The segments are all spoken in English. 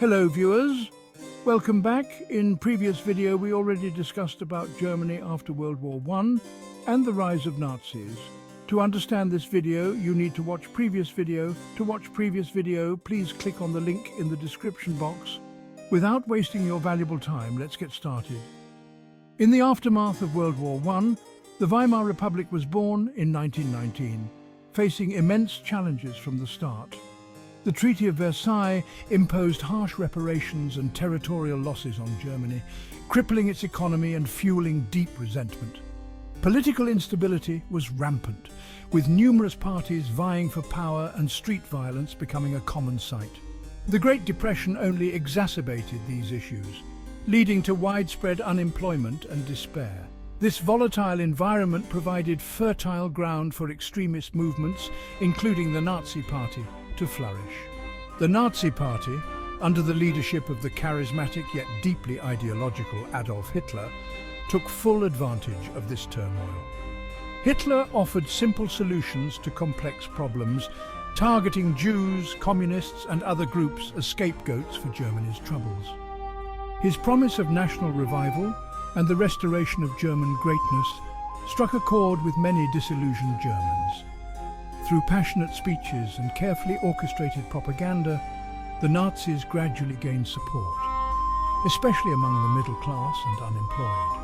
Hello viewers, welcome back. In previous video we already discussed about Germany after World War I and the rise of Nazis. To understand this video you need to watch previous video. To watch previous video please click on the link in the description box. Without wasting your valuable time, let's get started. In the aftermath of World War I, the Weimar Republic was born in 1919, facing immense challenges from the start. The Treaty of Versailles imposed harsh reparations and territorial losses on Germany, crippling its economy and fueling deep resentment. Political instability was rampant, with numerous parties vying for power and street violence becoming a common sight. The Great Depression only exacerbated these issues, leading to widespread unemployment and despair. This volatile environment provided fertile ground for extremist movements, including the Nazi Party, to flourish. The Nazi Party, under the leadership of the charismatic yet deeply ideological Adolf Hitler, took full advantage of this turmoil. Hitler offered simple solutions to complex problems, targeting Jews, communists and other groups as scapegoats for Germany's troubles. His promise of national revival and the restoration of German greatness struck a chord with many disillusioned Germans. Through passionate speeches and carefully orchestrated propaganda, the Nazis gradually gained support, especially among the middle class and unemployed.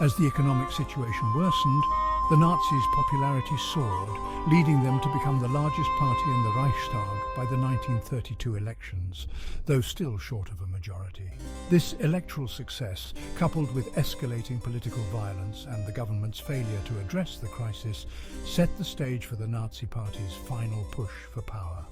As the economic situation worsened, the Nazis' popularity soared, leading them to become the largest party in the Reichstag by the 1932 elections, though still short of a majority. This electoral success, coupled with escalating political violence and the government's failure to address the crisis, set the stage for the Nazi Party's final push for power.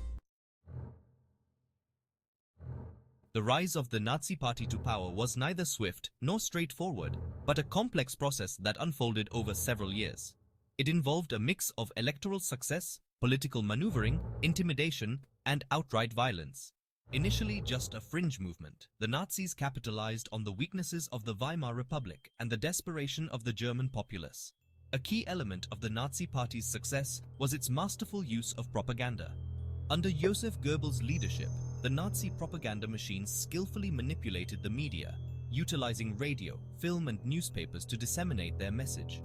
The rise of the Nazi Party to power was neither swift nor straightforward, but a complex process that unfolded over several years. It involved a mix of electoral success, political maneuvering, intimidation, and outright violence. Initially just a fringe movement, the Nazis capitalized on the weaknesses of the Weimar Republic and the desperation of the German populace. A key element of the Nazi Party's success was its masterful use of propaganda. Under Joseph Goebbels' leadership, the Nazi propaganda machines skillfully manipulated the media, utilizing radio, film and newspapers to disseminate their message.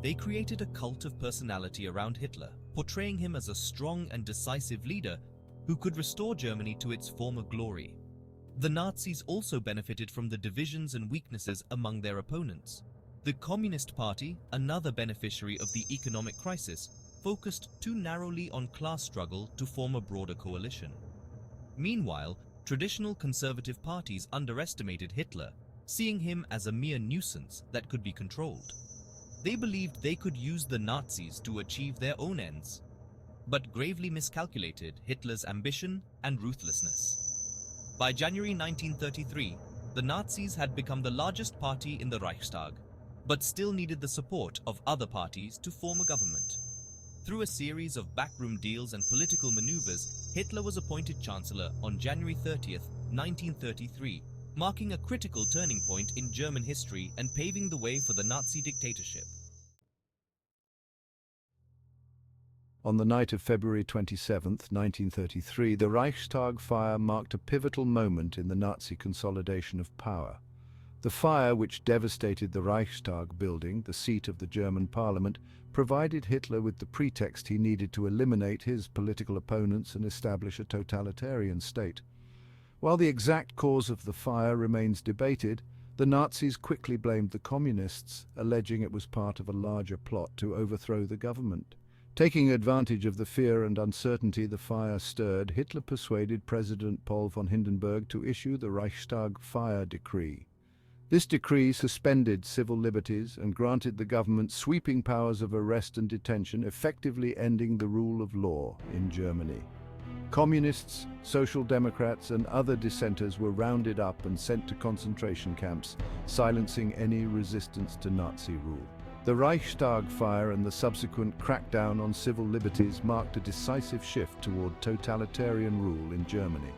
They created a cult of personality around Hitler, portraying him as a strong and decisive leader who could restore Germany to its former glory. The Nazis also benefited from the divisions and weaknesses among their opponents. The Communist Party, another beneficiary of the economic crisis, focused too narrowly on class struggle to form a broader coalition. Meanwhile, traditional conservative parties underestimated Hitler, seeing him as a mere nuisance that could be controlled. They believed they could use the Nazis to achieve their own ends, but gravely miscalculated Hitler's ambition and ruthlessness. By January 1933, the Nazis had become the largest party in the Reichstag, but still needed the support of other parties to form a government. Through a series of backroom deals and political maneuvers, Hitler was appointed Chancellor on January 30th, 1933, marking a critical turning point in German history and paving the way for the Nazi dictatorship. On the night of February 27, 1933, the Reichstag fire marked a pivotal moment in the Nazi consolidation of power. The fire, which devastated the Reichstag building, the seat of the German parliament, provided Hitler with the pretext he needed to eliminate his political opponents and establish a totalitarian state. While the exact cause of the fire remains debated, the Nazis quickly blamed the communists, alleging it was part of a larger plot to overthrow the government. Taking advantage of the fear and uncertainty the fire stirred, Hitler persuaded President Paul von Hindenburg to issue the Reichstag Fire Decree. This decree suspended civil liberties and granted the government sweeping powers of arrest and detention, effectively ending the rule of law in Germany. Communists, Social Democrats and other dissenters were rounded up and sent to concentration camps, silencing any resistance to Nazi rule. The Reichstag fire and the subsequent crackdown on civil liberties marked a decisive shift toward totalitarian rule in Germany,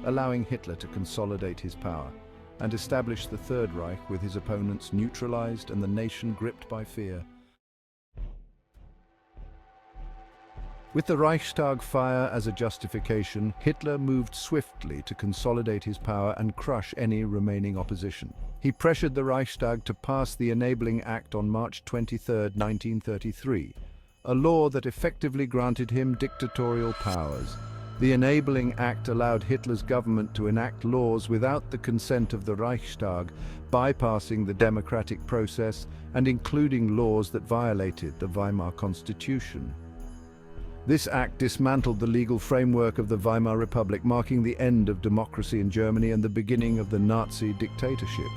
allowing Hitler to consolidate his power and establish the Third Reich with his opponents neutralized and the nation gripped by fear. With the Reichstag fire as a justification, Hitler moved swiftly to consolidate his power and crush any remaining opposition. He pressured the Reichstag to pass the Enabling Act on March 23, 1933, a law that effectively granted him dictatorial powers. The Enabling Act allowed Hitler's government to enact laws without the consent of the Reichstag, bypassing the democratic process and including laws that violated the Weimar Constitution. This act dismantled the legal framework of the Weimar Republic, marking the end of democracy in Germany and the beginning of the Nazi dictatorship.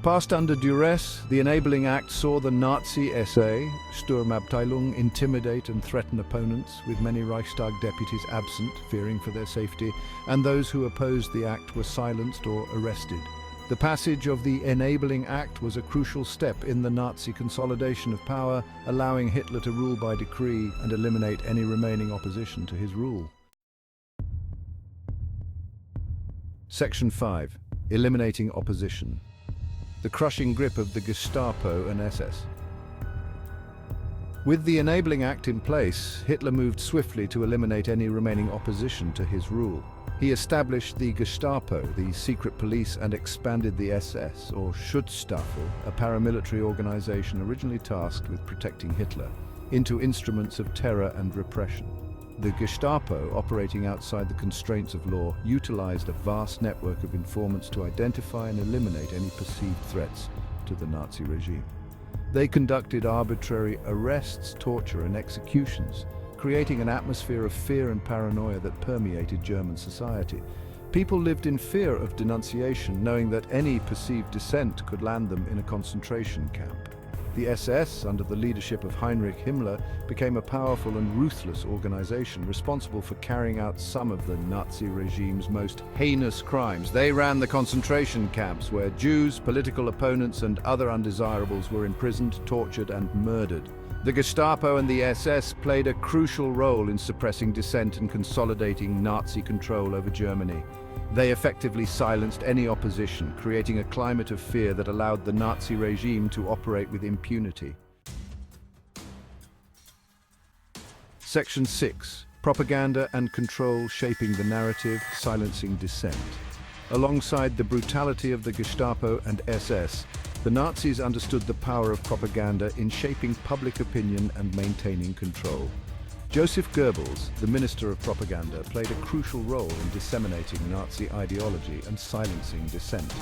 Passed under duress, the Enabling Act saw the Nazi SA, Sturmabteilung, intimidate and threaten opponents, with many Reichstag deputies absent, fearing for their safety, and those who opposed the act were silenced or arrested. The passage of the Enabling Act was a crucial step in the Nazi consolidation of power, allowing Hitler to rule by decree and eliminate any remaining opposition to his rule. Section 5. Eliminating opposition. The crushing grip of the Gestapo and SS. With the Enabling Act in place, Hitler moved swiftly to eliminate any remaining opposition to his rule. He established the Gestapo, the secret police, and expanded the SS, or Schutzstaffel, a paramilitary organization originally tasked with protecting Hitler, into instruments of terror and repression. The Gestapo, operating outside the constraints of law, utilized a vast network of informants to identify and eliminate any perceived threats to the Nazi regime. They conducted arbitrary arrests, torture, and executions, creating an atmosphere of fear and paranoia that permeated German society. People lived in fear of denunciation, knowing that any perceived dissent could land them in a concentration camp. The SS, under the leadership of Heinrich Himmler, became a powerful and ruthless organization responsible for carrying out some of the Nazi regime's most heinous crimes. They ran the concentration camps where Jews, political opponents, and other undesirables were imprisoned, tortured, and murdered. The Gestapo and the SS played a crucial role in suppressing dissent and consolidating Nazi control over Germany. They effectively silenced any opposition, creating a climate of fear that allowed the Nazi regime to operate with impunity. Section 6. Propaganda and control shaping the narrative, silencing dissent. Alongside the brutality of the Gestapo and SS, the Nazis understood the power of propaganda in shaping public opinion and maintaining control. Joseph Goebbels, the Minister of Propaganda, played a crucial role in disseminating Nazi ideology and silencing dissent.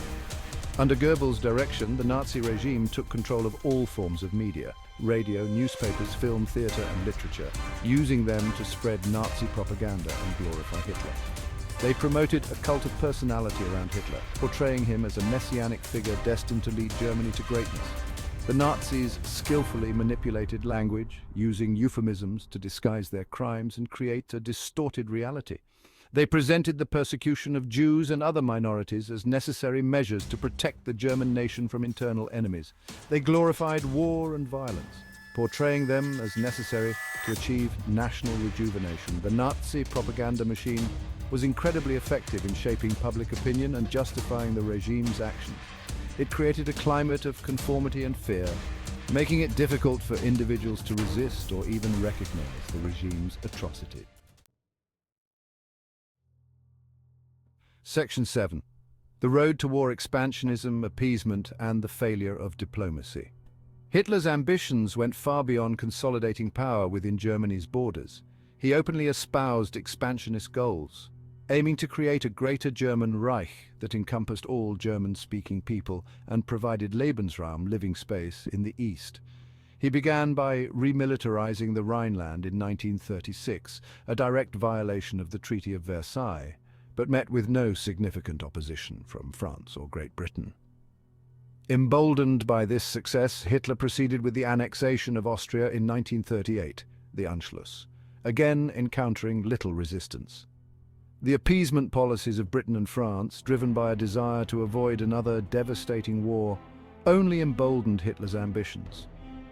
Under Goebbels' direction, the Nazi regime took control of all forms of media, radio, newspapers, film, theatre, and literature, using them to spread Nazi propaganda and glorify Hitler. They promoted a cult of personality around Hitler, portraying him as a messianic figure destined to lead Germany to greatness. The Nazis skillfully manipulated language, using euphemisms to disguise their crimes and create a distorted reality. They presented the persecution of Jews and other minorities as necessary measures to protect the German nation from internal enemies. They glorified war and violence, portraying them as necessary to achieve national rejuvenation. The Nazi propaganda machine was incredibly effective in shaping public opinion and justifying the regime's actions. It created a climate of conformity and fear, making it difficult for individuals to resist or even recognize the regime's atrocity. Section 7. The road to war: expansionism, appeasement, and the failure of diplomacy. Hitler's ambitions went far beyond consolidating power within Germany's borders. He openly espoused expansionist goals, aiming to create a greater German Reich that encompassed all German-speaking people and provided Lebensraum, living space, in the East. He began by remilitarizing the Rhineland in 1936, a direct violation of the Treaty of Versailles, but met with no significant opposition from France or Great Britain. Emboldened by this success, Hitler proceeded with the annexation of Austria in 1938, the Anschluss, again encountering little resistance. The appeasement policies of Britain and France, driven by a desire to avoid another devastating war, only emboldened Hitler's ambitions.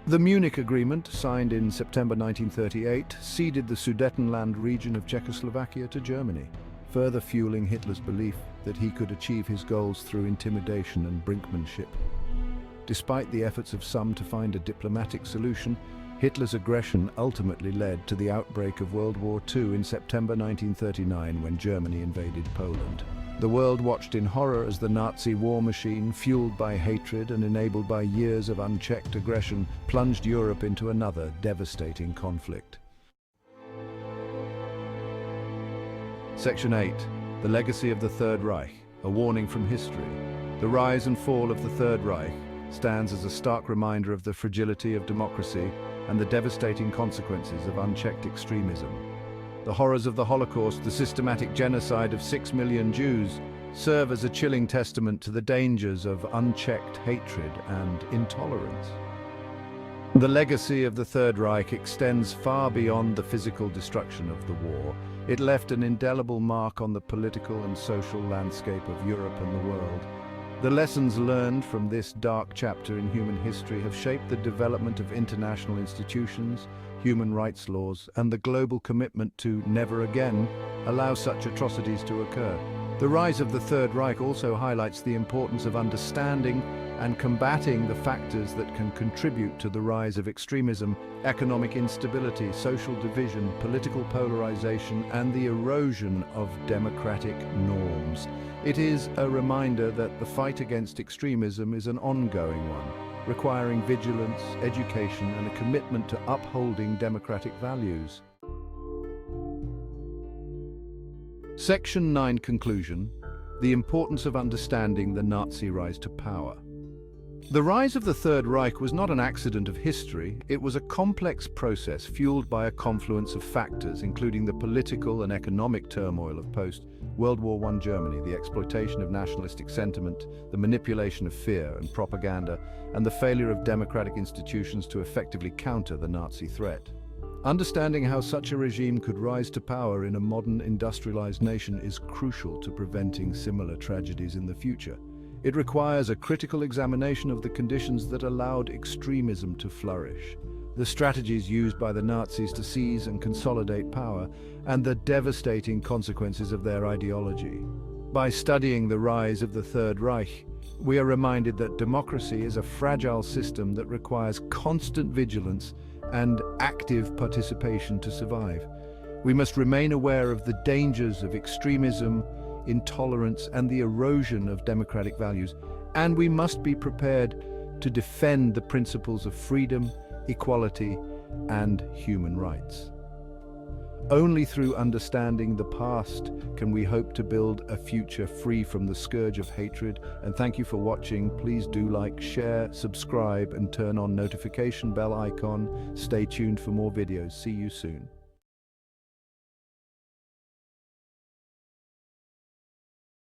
The Munich Agreement, signed in September 1938, ceded the Sudetenland region of Czechoslovakia to Germany, further fueling Hitler's belief that he could achieve his goals through intimidation and brinkmanship. Despite the efforts of some to find a diplomatic solution, Hitler's aggression ultimately led to the outbreak of World War II in September 1939 when Germany invaded Poland. The world watched in horror as the Nazi war machine, fueled by hatred and enabled by years of unchecked aggression, plunged Europe into another devastating conflict. Section 8. The Legacy of the Third Reich, a warning from history. The rise and fall of the Third Reich stands as a stark reminder of the fragility of democracy and the devastating consequences of unchecked extremism. The horrors of the Holocaust, the systematic genocide of 6 million Jews, serve as a chilling testament to the dangers of unchecked hatred and intolerance. The legacy of the Third Reich extends far beyond the physical destruction of the war. It left an indelible mark on the political and social landscape of Europe and the world. The lessons learned from this dark chapter in human history have shaped the development of international institutions, human rights laws, and the global commitment to never again allow such atrocities to occur. The rise of the Third Reich also highlights the importance of understanding and combating the factors that can contribute to the rise of extremism, economic instability, social division, political polarization, and the erosion of democratic norms. It is a reminder that the fight against extremism is an ongoing one, requiring vigilance, education, and a commitment to upholding democratic values. Section 9 Conclusion: The importance of understanding the Nazi rise to power. The rise of the Third Reich was not an accident of history. It was a complex process fueled by a confluence of factors, including the political and economic turmoil of post-World War I Germany, the exploitation of nationalistic sentiment, the manipulation of fear and propaganda, and the failure of democratic institutions to effectively counter the Nazi threat. Understanding how such a regime could rise to power in a modern industrialized nation is crucial to preventing similar tragedies in the future. It requires a critical examination of the conditions that allowed extremism to flourish, the strategies used by the Nazis to seize and consolidate power, and the devastating consequences of their ideology. By studying the rise of the Third Reich, we are reminded that democracy is a fragile system that requires constant vigilance and active participation to survive. We must remain aware of the dangers of extremism, intolerance, and the erosion of democratic values, and we must be prepared to defend the principles of freedom, equality, and human rights. Only through understanding the past can we hope to build a future free from the scourge of hatred. And thank you for watching. Please do like, share, subscribe, and turn on notification bell icon. Stay tuned for more videos. See you soon.